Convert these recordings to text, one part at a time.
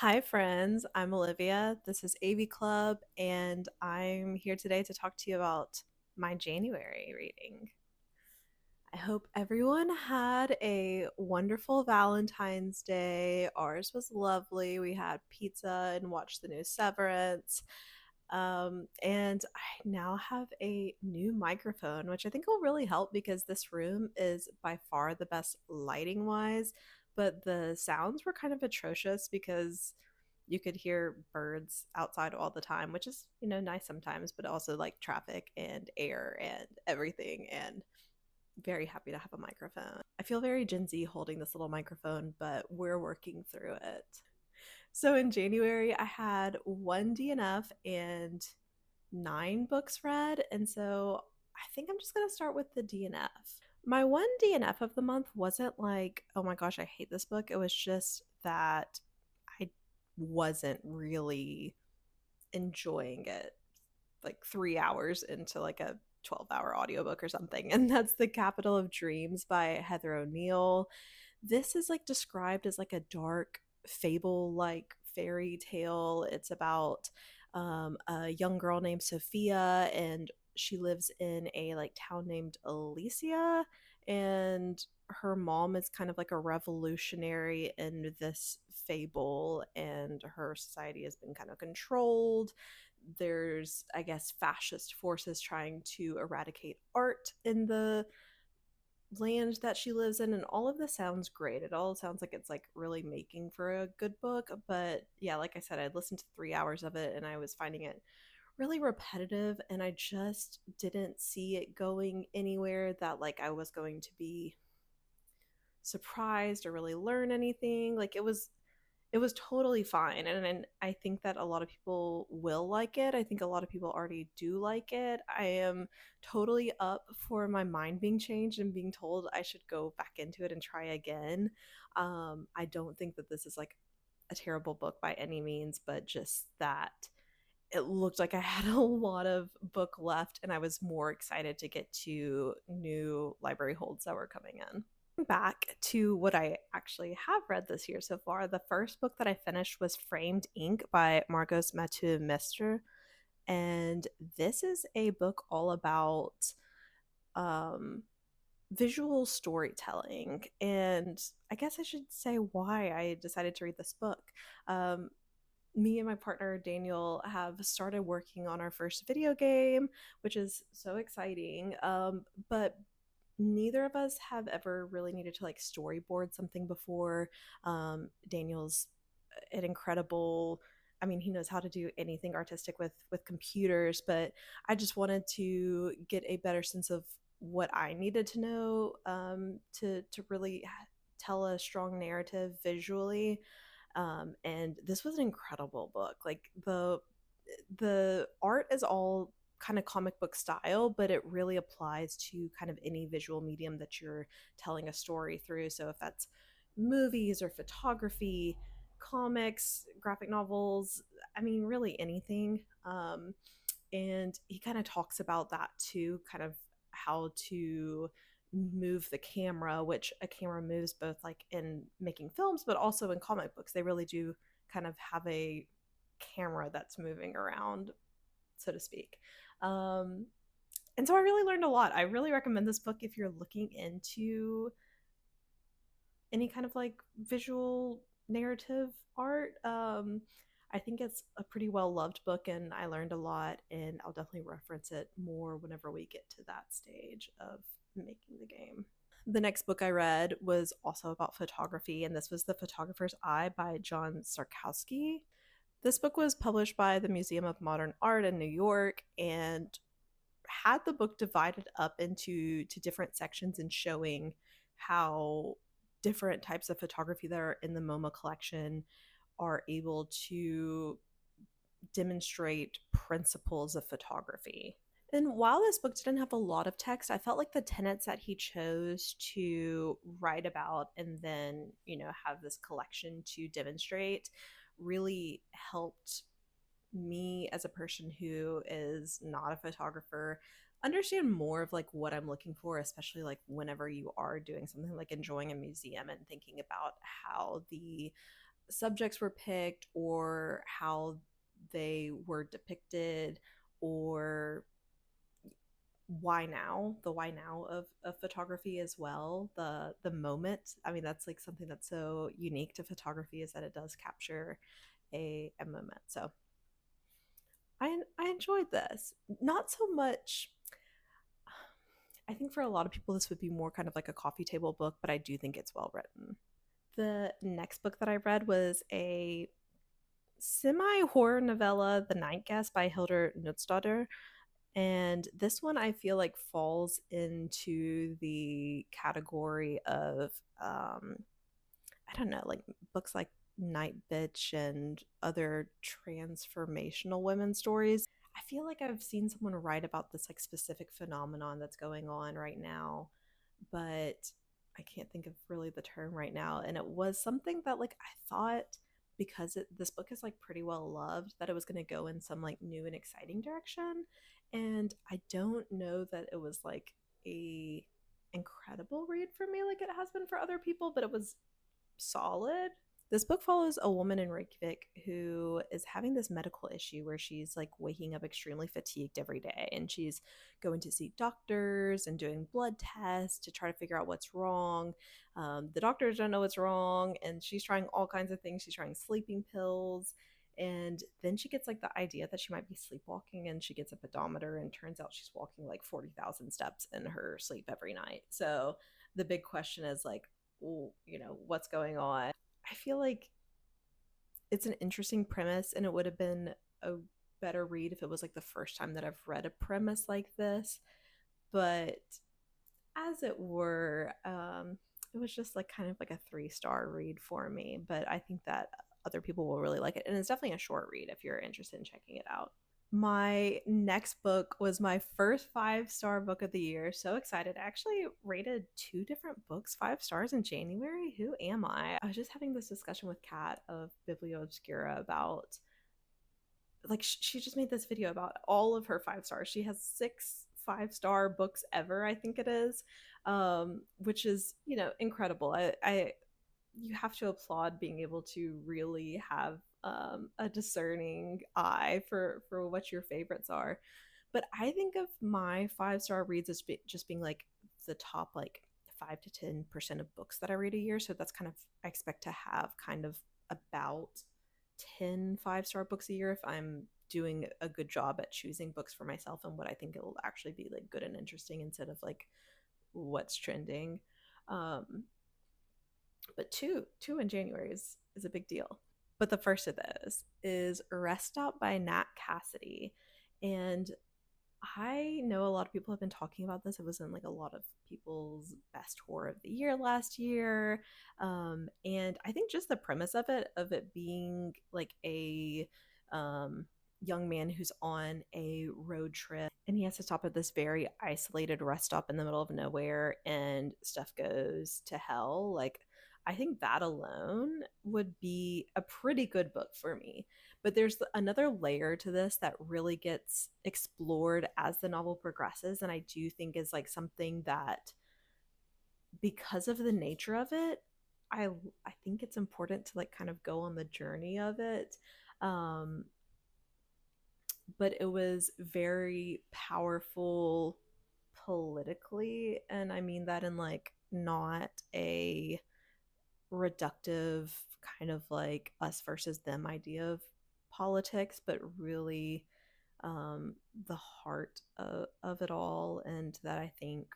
Hi, friends. I'm Olivia. This is AV Club, and I'm here today to talk to you about my January reading. I hope everyone had a wonderful Valentine's Day. Ours was lovely. We had pizza and watched the new Severance. And I now have a new microphone, which I think will really help because this room is by far the best lighting wise, but the sounds were kind of atrocious because you could hear birds outside all the time, which is, nice sometimes, but also like traffic and air and everything. And very happy to have a microphone. I feel very Gen Z holding this little microphone, but we're working through it. So in January, I had one DNF and 9 books read. And so I think I'm just going to start with the DNF. My one DNF of the month wasn't like, oh my gosh, I hate this book. It was just that I wasn't really enjoying it like 3 hours into like a 12-hour audiobook or something. And that's The Capital of Dreams by Heather O'Neill. This is like described as like a dark fable like fairy tale. It's about a young girl named Sophia, and she lives in a like town named Alicia, and her mom is kind of like a revolutionary in this fable, and her society has been kind of controlled. There's, I guess, fascist forces trying to eradicate art in the land that she lives in, and all of this sounds great. It all sounds like it's like really making for a good book, but yeah, like I said, I listened to 3 hours of it and I was finding it really repetitive, and I just didn't see it going anywhere that like I was going to be surprised or really learn anything. Like it was totally fine, and I think that a lot of people will like it. I think a lot of people already do like it. I am totally up for my mind being changed and being told I should go back into it and try again. I don't think that this is like a terrible book by any means, but just that it looked like I had a lot of book left, and I was more excited to get to new library holds that were coming in. Back to what I actually have read this year so far, the first book that I finished was Framed Ink by Margos Mateu-Mestre. And this is a book all about um, visual storytelling. And I guess I should say why I decided to read this book. Um, Me and my partner Daniel have started working on our first video game, which is so exciting. But neither of us have ever really needed to like storyboard something before. Daniel's an incredible, I mean, he knows how to do anything artistic with computers, but I just wanted to get a better sense of what I needed to know, to really tell a strong narrative visually. And this was an incredible book. Like the art is all kind of comic book style, but it really applies to kind of any visual medium that you're telling a story through. So if that's movies or photography, comics, graphic novels, I mean, really anything. And he kind of talks about that too, kind of how to move the camera, which a camera moves both like in making films, but also in comic books. They really do kind of have a camera that's moving around, so to speak. Um, and so I really learned a lot. I really recommend this book if you're looking into any kind of like visual narrative art. I think it's a pretty well loved book, and I learned a lot, and I'll definitely reference it more whenever we get to that stage of making the game. The next book I read was also about photography, and this was The Photographer's Eye by John Szarkowski. This book was published by the Museum of Modern Art in New York and had the book divided up into different sections and showing how different types of photography that are in the MoMA collection are able to demonstrate principles of photography. And while this book didn't have a lot of text, I felt like the tenets that he chose to write about and then, have this collection to demonstrate really helped me as a person who is not a photographer understand more of like what I'm looking for, especially like whenever you are doing something like enjoying a museum and thinking about how the subjects were picked or how they were depicted, or why now of photography as well, the moment. I mean, that's like something that's so unique to photography, is that it does capture a moment. So I enjoyed this. Not so much. I think for a lot of people this would be more kind of like a coffee table book, but I do think it's well written. The next book that I read was a semi horror novella, The Night Guest by Hildur Knútsdóttir. And this one I feel like falls into the category of, I don't know, like books like Night Bitch and other transformational women stories. I feel like I've seen someone write about this like specific phenomenon that's going on right now, but I can't think of really the term right now. And it was something that like I thought, because this book is like pretty well loved, that it was going to go in some like new and exciting direction. And I don't know that it was like a incredible read for me like it has been for other people, but it was solid. This book follows a woman in Reykjavik who is having this medical issue where she's like waking up extremely fatigued every day, and she's going to see doctors and doing blood tests to try to figure out what's wrong. The doctors don't know what's wrong, and she's trying all kinds of things. She's trying sleeping pills, and then she gets like the idea that she might be sleepwalking, and she gets a pedometer, and turns out she's walking like 40,000 steps in her sleep every night. So the big question is like, well, what's going on? I feel like it's an interesting premise, and it would have been a better read if it was like the first time that I've read a premise like this. But as it were, it was just like kind of like a 3-star read for me. But I think that other people will really like it, and it's definitely a short read if you're interested in checking it out. My next book was my first 5-star book of the year. So excited. I actually rated 2 different books 5 stars in January. Who am I? I was just having this discussion with Kat of Biblio Obscura about, like, she just made this video about all of her 5 stars. She has 6 5-star books ever, I think it is, which is, incredible. I you have to applaud being able to really have a discerning eye for what your favorites are. But I think of my 5-star reads as just being like the top like 5 to 10% of books that I read a year. So that's kind of, I expect to have kind of about 10 5-star books a year if I'm doing a good job at choosing books for myself and what I think it will actually be like good and interesting instead of like what's trending. Um, but two in January is a big deal. But the first of those is Rest Stop by Nat Cassidy. And I know a lot of people have been talking about this. It was in like a lot of people's best horror of the year last year. And I think just the premise of it being like a young man who's on a road trip, and he has to stop at this very isolated rest stop in the middle of nowhere, and stuff goes to hell. Like, I think that alone would be a pretty good book for me. But there's another layer to this that really gets explored as the novel progresses, and I do think is like something that, because of the nature of it, I think it's important to like kind of go on the journey of it. Um, but it was very powerful politically, and I mean that in like not a reductive kind of like us versus them idea of politics, but really the heart of it all. And that I think,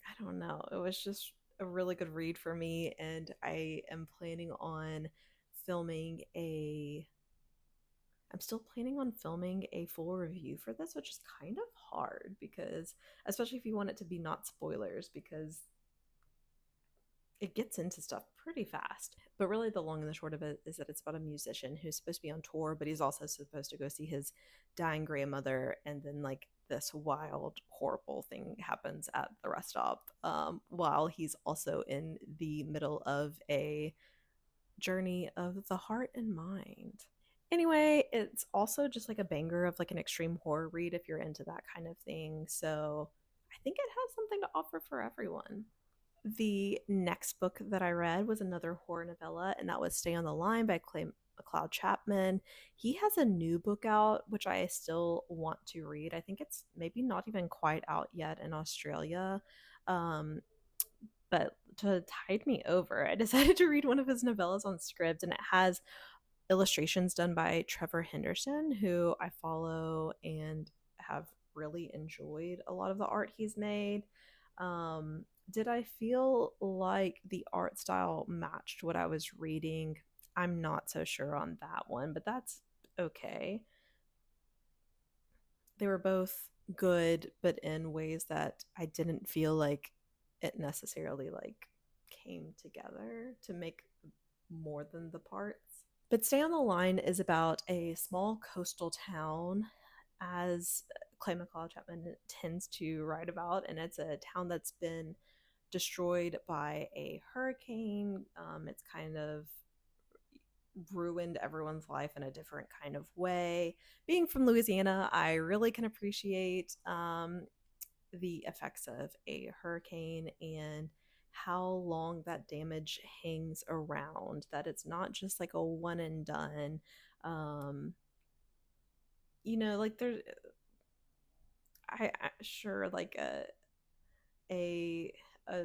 I don't know, it was just a really good read for me. And I am planning on filming a I'm still planning on filming a full review for this, which is kind of hard because, especially if you want it to be not spoilers, because it gets into stuff pretty fast. But really, the long and the short of it is that it's about a musician who's supposed to be on tour, but he's also supposed to go see his dying grandmother. And then, like, this wild, horrible thing happens at the rest stop, while he's also in the middle of a journey of the heart and mind. Anyway, it's also just like a banger of like an extreme horror read if you're into that kind of thing. So I think it has something to offer for everyone. The next book that I read was another horror novella, and that was Stay on the Line by Macleod Chapman. He has a new book out, which I still want to read. I think it's maybe not even quite out yet in Australia. Um, but to tide me over, I decided to read one of his novellas on Scribd, and it has illustrations done by Trevor Henderson, who I follow and have really enjoyed a lot of the art he's made. Did I feel like the art style matched what I was reading? I'm not so sure on that one, but that's okay. They were both good, but in ways that I didn't feel like it necessarily like came together to make more than the parts. But Stay on the Line is about a small coastal town, as Clay McLeod Chapman tends to write about, and it's a town that's been destroyed by a hurricane. It's kind of ruined everyone's life in a different kind of way. Being from Louisiana, I really can appreciate the effects of a hurricane and how long that damage hangs around, that it's not just like a one and done. um like there's I sure like a a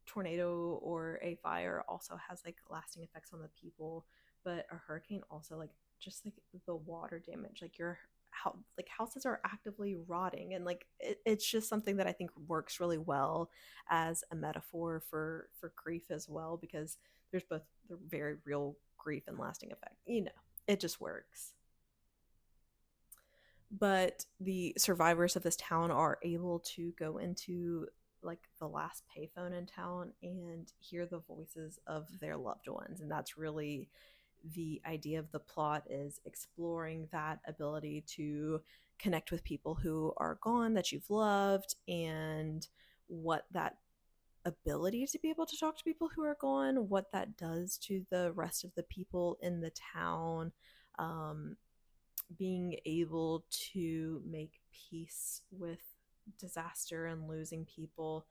tornado or a fire also has like lasting effects on the people, but a hurricane also like just like the water damage, like your how like houses are actively rotting, and like it's just something that I think works really well as a metaphor for grief as well, because there's both the very real grief and lasting effect. It just works. But the survivors of this town are able to go into like the last payphone in town and hear the voices of their loved ones, and that's really the idea of the plot, is exploring that ability to connect with people who are gone that you've loved, and what that ability to be able to talk to people who are gone, what that does to the rest of the people in the town. um, Being able to make peace with disaster and losing people,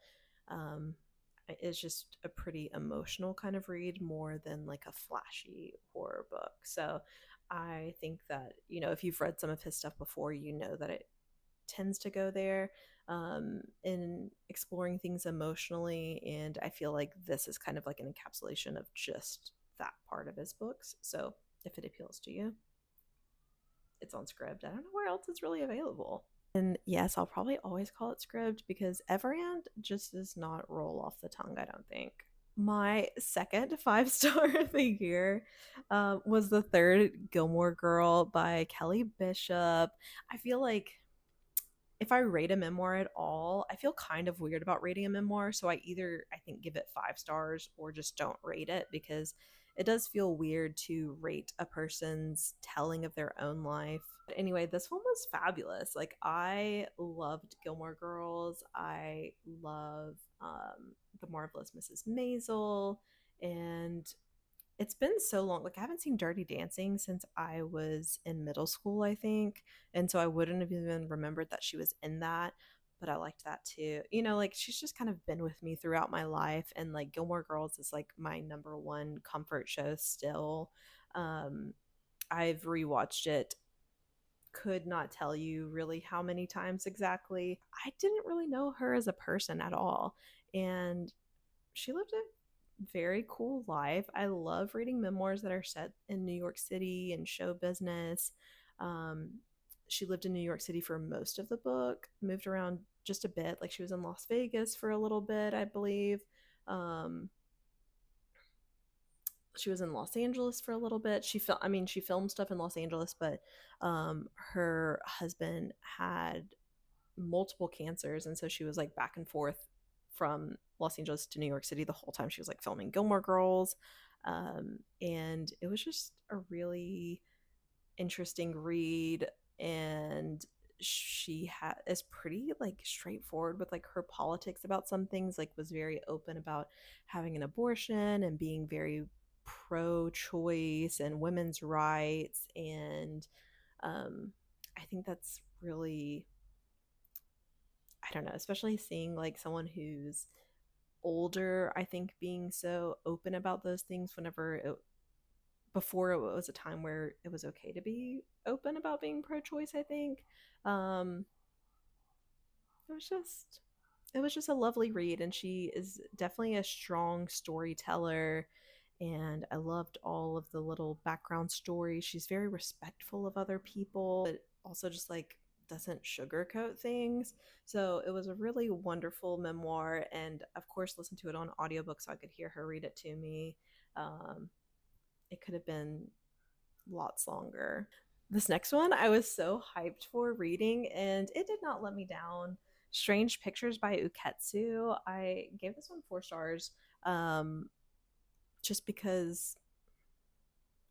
um, is just a pretty emotional kind of read, more than like a flashy horror book. So I think that, if you've read some of his stuff before, that it tends to go there, in exploring things emotionally. And I feel like this is kind of like an encapsulation of just that part of his books. So if it appeals to you, it's on Scribd. I don't know where else it's really available. And yes, I'll probably always call it Scribd because Everand just does not roll off the tongue, I don't think. My second 5-star of the year was the third Gilmore Girl by Kelly Bishop. I feel like if I rate a memoir at all, I feel kind of weird about rating a memoir. So I either, I think, give it 5 stars or just don't rate it, because it does feel weird to rate a person's telling of their own life. But anyway, this one was fabulous. Like, I loved Gilmore Girls. I love The Marvelous Mrs. Maisel. And it's been so long. Like, I haven't seen Dirty Dancing since I was in middle school, I think. And so I wouldn't have even remembered that she was in that. But I liked that too. Like, she's just kind of been with me throughout my life. And like Gilmore Girls is like my number one comfort show still. Um, I've rewatched it, could not tell you really how many times exactly. I didn't really know her as a person at all. And she lived a very cool life. I love reading memoirs that are set in New York City and show business. Um, she lived in New York City for most of the book, moved around just a bit. Like, she was in Las Vegas for a little bit, I believe. Um, she was in Los Angeles for a little bit. She filmed stuff in Los Angeles, but her husband had multiple cancers, and so she was like back and forth from Los Angeles to New York City the whole time she was like filming Gilmore Girls. And it was just a really interesting read. And is pretty like straightforward with like her politics about some things, like was very open about having an abortion and being very pro-choice and women's rights. And I think that's really, I don't know, especially seeing like someone who's older, I think being so open about those things before it was a time where it was okay to be open about being pro-choice, I think. Um, it was just it was just a lovely read, and she is definitely a strong storyteller, and I loved all of the little background stories. She's very respectful of other people, but also just like doesn't sugarcoat things. So it was a really wonderful memoir, and of course listened to it on audiobook so I could hear her read it to me. um, it could have been lots longer. This next one I was so hyped for reading, and it did not let me down. Strange Pictures by Uketsu. I gave this one 4 stars, um, just because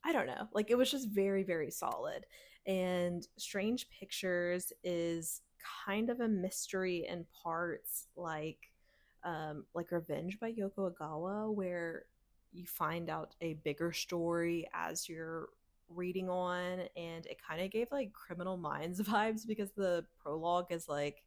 I don't know, like it was just very, very solid. And Strange Pictures is kind of a mystery in parts, like Revenge by Yoko Agawa, where you find out a bigger story as you're reading on, and it kind of gave like Criminal Minds vibes because the prologue is like,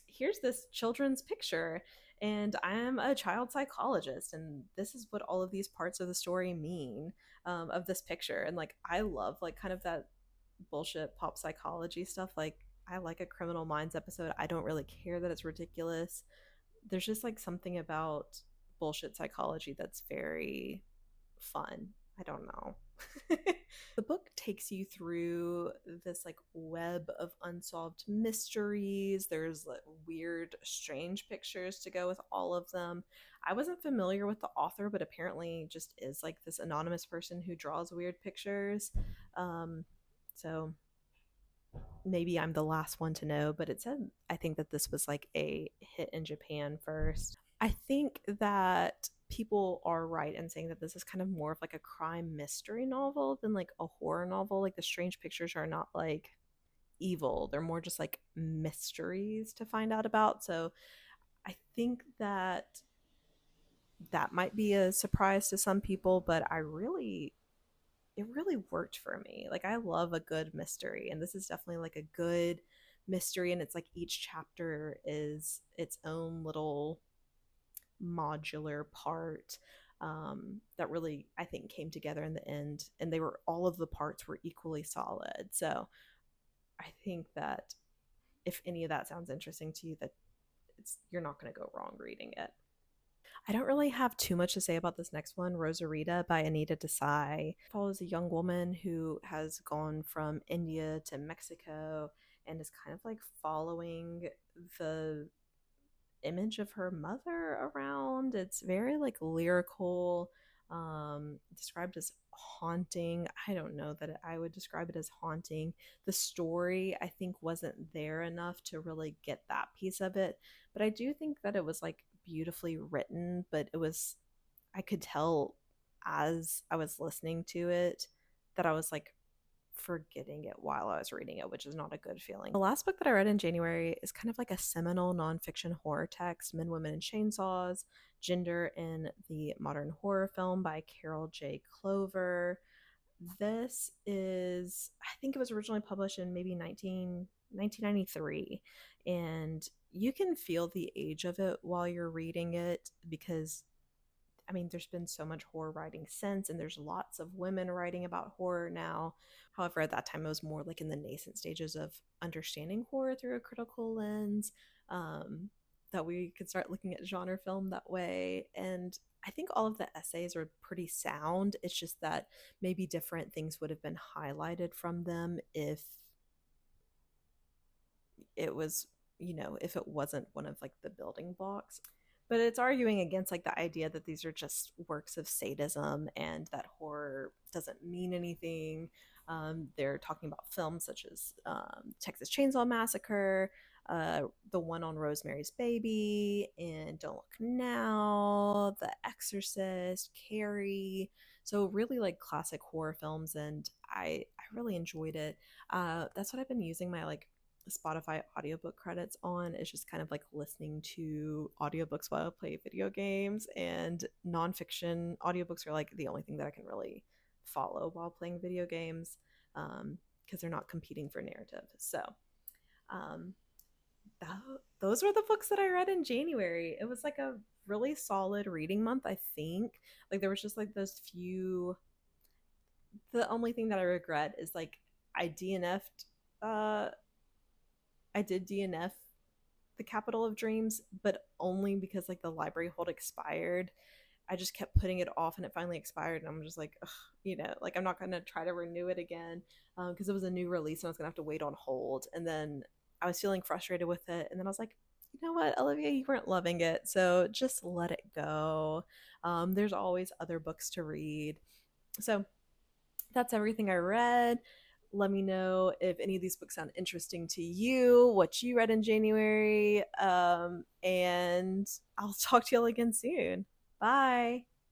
here's this children's picture, and I'm a child psychologist, and this is what all of these parts of the story mean, of this picture. And like I love like kind of that bullshit pop psychology stuff. Like I like a Criminal Minds episode. I don't really care that it's ridiculous. There's just like something about bullshit psychology that's very fun. I don't know. The book takes you through this like web of unsolved mysteries. There's like weird, strange pictures to go with all of them. I wasn't familiar with the author, but apparently just is like this anonymous person who draws weird pictures. So maybe I'm the last one to know, but it said I think that this was like a hit in Japan first. I think that people are right in saying that this is kind of more of like a crime mystery novel than like a horror novel. Like the Strange Pictures are not like evil, they're more just like mysteries to find out about. So I think that that might be a surprise to some people, but it really worked for me. Like I love a good mystery, and this is definitely like a good mystery, and it's like each chapter is its own little modular part, that really I think came together in the end, and they were all of the parts were equally solid. So I think that if any of that sounds interesting to you, that you're not going to go wrong reading it. I don't really have too much to say about this next one. Rosarita by Anita Desai follows a young woman who has gone from India to Mexico and is kind of like following the image of her mother around. It's very like lyrical, described as haunting. I don't know that I would describe it as haunting. The story I think wasn't there enough to really get that piece of it, but I do think that it was like beautifully written. But it was, I could tell as I was listening to it that I was like forgetting it while I was reading it, which is not a good feeling. The last book that I read in January is kind of like a seminal nonfiction horror text, Men, Women, and Chainsaws, Gender in the Modern Horror Film by Carol J. Clover. This is, I think it was originally published in maybe 1993, and you can feel the age of it while you're reading it because I mean, there's been so much horror writing since, and there's lots of women writing about horror now. However, at that time, it was more like in the nascent stages of understanding horror through a critical lens, that we could start looking at genre film that way. And I think all of the essays are pretty sound. It's just that maybe different things would have been highlighted from them if it was, if it wasn't one of like the building blocks. But it's arguing against like the idea that these are just works of sadism and that horror doesn't mean anything. They're talking about films such as Texas Chainsaw Massacre, the one on Rosemary's Baby, and Don't Look Now, The Exorcist, Carrie. So really like classic horror films, and I really enjoyed it. That's what I've been using my like Spotify audiobook credits on, is just kind of like listening to audiobooks while I play video games, and nonfiction audiobooks are like the only thing that I can really follow while playing video games, because they're not competing for narrative. So um, those were the books that I read in January. It was like a really solid reading month, I think. Like there was just like those few. The only thing that I regret is like I DNF'd. I did DNF the Capital of Dreams, but only because like the library hold expired. I just kept putting it off, and it finally expired, and I'm just like, ugh, like I'm not gonna try to renew it again because it was a new release, and I was gonna have to wait on hold. And then I was feeling frustrated with it, and then I was like, you know what, Olivia, you weren't loving it, so just let it go. There's always other books to read. So that's everything I read. Let me know if any of these books sound interesting to you, what you read in January, and I'll talk to y'all again soon. Bye.